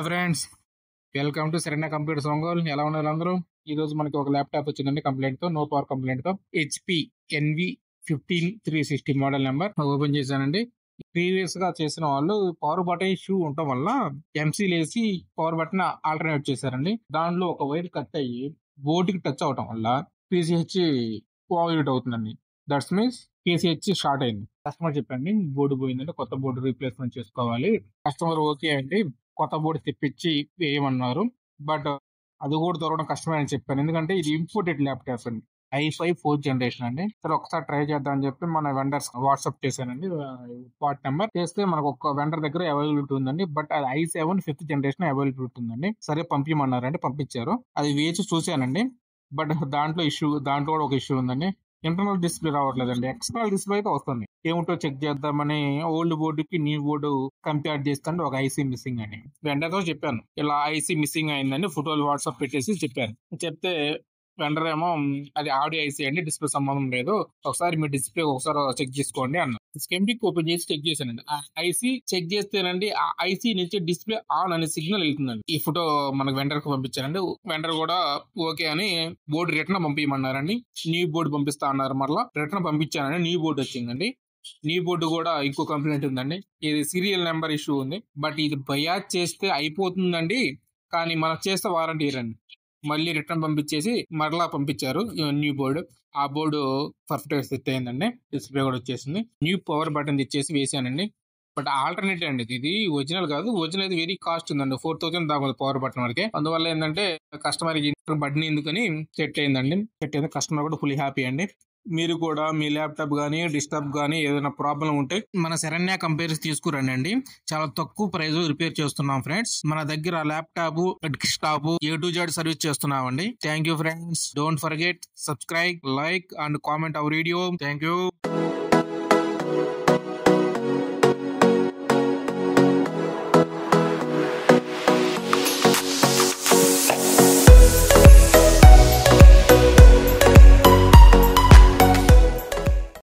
Hi friends, welcome to Saranya computers Ongole. ఎలా ఉన్నారు అందరూ? ఈ రోజు మనకి ఒక ల్యాప్టాప్ వచ్చిందండి కంప్లైంట్ తో, నో పవర్ కంప్లైంట్ తో. HP NV 15360 model number open చేశానండి. ప్రీవియస్ గా చేసిన వాళ్ళు పవర్ బటన్ ఇష్యూ ఉండటం వల్ల ఎంసీ లేసి పవర్ బటన్ ఆల్టర్నేట్ చేశారండి. దాంట్లో ఒక వైర్ కట్ అయ్యి బోర్డుకి టచ్ అవటం వల్ల PCH ఓవర్హీట్ అవుతుందండి. దట్స్ మీన్స్ PCH షార్ట్ అయింది. కస్టమర్ చెప్పండి బోర్డు పోయిందంటే కొత్త బోర్డు రీప్లేస్మెంట్ చేసుకోవాలి. కస్టమర్ ఓకే అండి, కొత్త బోర్డు తెప్పించి వేయమన్నారు. బట్ అది కూడా దొరకడం కష్టమే అని చెప్పాను, ఎందుకంటే ఇది ఇంపోర్టెడ్ ల్యాప్టాప్ అండి. i5 4th జనరేషన్ అండి. సరే ఒకసారి ట్రై చేద్దాం అని చెప్పి మన వెండర్స్ వాట్సాప్ చేశానండి. పార్ట్ నెంబర్ చేస్తే మనకు ఒక వెండర్ దగ్గర అవైలబిలిటీ ఉందండి. బట్ అది i7 5th జనరేషన్ అవైలబిలిటీ ఉందండి. సరే పంపించమన్నారండి, పంపించారు. అది వేచి చూశానండి. బట్ దాంట్లో కూడా ఒక ఇష్యూ ఉందండి. ఇంటర్నల్ డిస్ప్లే రావట్లేదండి, ఎక్స్టర్నల్ డిస్ప్లే అయితే వస్తుంది. ఏమిటో చెక్ చేద్దామని ఓల్డ్ బోర్డుకి న్యూ బోర్డు కంపేర్ చేస్తుంటే ఒక ఐసీ మిస్సింగ్ అని వెండర్తో చెప్పాను. ఇలా ఐసీ మిస్సింగ్ అయిందని ఫోటోలు వాట్సాప్ పెట్టేసి చెప్పాను. చెప్తే వెండర్ ఏమో అది ఆడియో ఐసీ అండి, డిస్ప్లే సంబంధం లేదు, ఒకసారి మీ డిస్ప్లే ఒకసారి చెక్ చేసుకోండి అన్న. స్కెమ్టిక్ ఓపెన్ చేసి చెక్ చేశానండి. ఆ ఐసీ చెక్ చేస్తేనండి ఆ ఐసీ నుంచి డిస్ప్లే ఆన్ అనే సిగ్నల్ వెళ్తుందండి. ఈ ఫోటో మనకు వెండర్ కు పంపించానండి. వెండర్ కూడా ఓకే అని బోర్డు రిటర్న్ పంపించమన్నారండి. న్యూ బోర్డు పంపిస్తా అన్నారు. మరలా రిటర్న్ పంపించానండి, న్యూ బోర్డు వచ్చిందండి. న్యూ బోర్డు కూడా ఇంకో కంప్లైంట్ ఉందండి. ఇది సీరియల్ నెంబర్ ఇష్యూ ఉంది. బట్ ఇది బయాజ్ చేస్తే అయిపోతుందండి, కానీ మనకు చేస్తే వారంటీ ఇరండి. మళ్ళీ రిటర్న్ పంపించేసి మరలా పంపించారు న్యూ బోర్డు. ఆ బోర్డు పర్ఫెక్ట్ గా సెట్ అయిందండి. డిస్ప్లే కూడా వచ్చేసింది. న్యూ పవర్ బటన్ తెచ్చేసి వేసానండి. బట్ ఆల్టర్నేటివ్ అండి, ఇది ఒరిజినల్ కాదు. ఒరిజినల్ అయితే వెరీ కాస్ట్ ఉందండి, 4000 దాకా పవర్ బటన్ వరకే. అందువల్ల ఏంటంటే కస్టమర్ బటన్ ఎందుకని సెట్ అయిందండి. సెట్ అయింది, కస్టమర్ కూడా ఫుల్ హ్యాపీ అండి. మీరు కూడా మీ ల్యాప్టాప్ గానీ డిస్టాప్ గానీ ఏదైనా ప్రాబ్లం ఉంటే మన శరణ్య కంపెనీస్ తీసుకురండి. చాలా తక్కువ ప్రైస్ రిపేర్ చేస్తున్నాం ఫ్రెండ్స్. మన దగ్గర laptop desktop A to Z service చేస్తున్నామండి. Thank you friends. Don't forget subscribe, like and comment our video. Thank you.